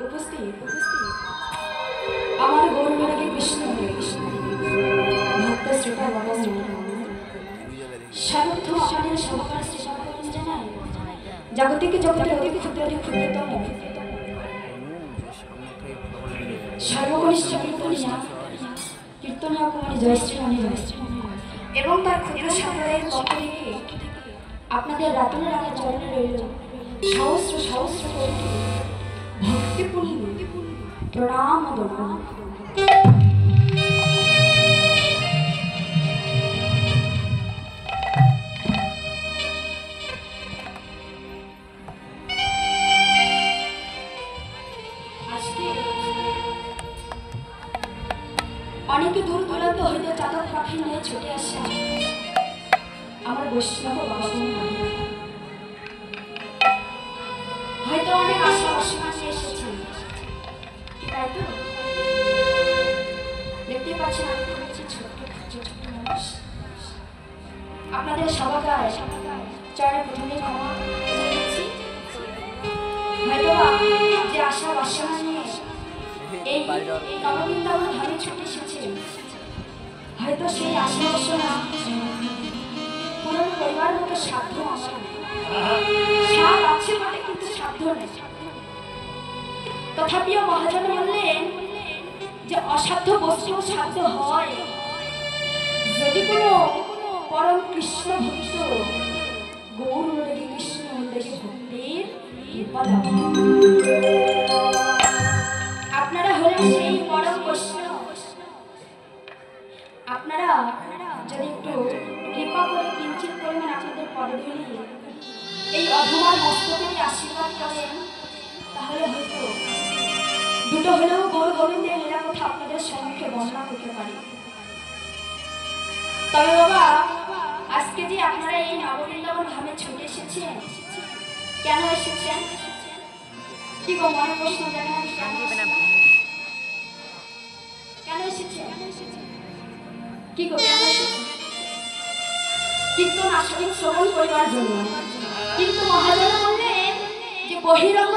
উপস্থিত আমার গৌরবকে কৃষ্ণ ভক্ত শ্রোতা সারথ আমাদের সবার সেবা করতে জানাই জাগতিক জগতে অতি ক্ষুদ্রতম সর্বকনিষ্ঠ কীর্তনিয়া কুমারী জয়শ্রী এবং তার ক্ষুদ্র সম্প্রদায়ের পক্ষ থেকে আপনাদের রাতুলের আগে চরণে রইল সহস্র সহস্র কোটি ভক্তিপূর্ণ প্রণাম দর্পণ। অনেকে দূর দূরান্ত হইতে চাতক পাখি নিয়ে ছুটে আসে আমার বৈষ্ণব বাবা হয়তো অনেক আশা আশা নিয়ে এসেছেন, তাই তো দেখতে পাচ্ছেন আমি হচ্ছে ছোট্ট ছোট্ট মানুষ। আপনাদের সবাই চরণে প্রথমে ক্ষমা চাইছি। হয়তো যে আশা বাসনা নিয়ে এই নববৃন্দাবন ধামে ছুটে এসেছেন, হয়তো সেই আশা বাসনা পূরণ করিবার মতো সাধ্য আমার সাধ আছে বলে কিন্তু সাধ্য নেই। তথাপিও মহাজন বললেন যে অসাধ্য বস্তু সাধ্য হয় যদি কোনো পরম কৃষ্ণ ভক্ত গৌর রেগে কৃষ্ণ রেগে ভক্তির কৃপা লাভ। আপনারা হলেন সেই পরম বৈষ্ণব। আপনারা যদি একটু কৃপা করে কিঞ্চিত পরিমাণ আপনাদের পদধূলি এই অধমার মস্তকে আশীর্বাদ করেন, তাহলে হয়তো দুটো হলেও গৌর গোবিন্দের লীলা কথা আপনাদের সম্মুখে বর্ণনা করতে পারি। তবে বাবা, আজকে যে আপনারা এই নববৃন্দাবন ধামে ছুটে এসেছেন, কেন এসেছেন? কি গো মনে প্রশ্ন জানেন কেন এসেছেন? কি গো কেন এসেছেন? কীর্তন আসলে শ্রবণ করিবার জন্য। কিন্তু মহাজন বললেন যে বহিরঙ্গ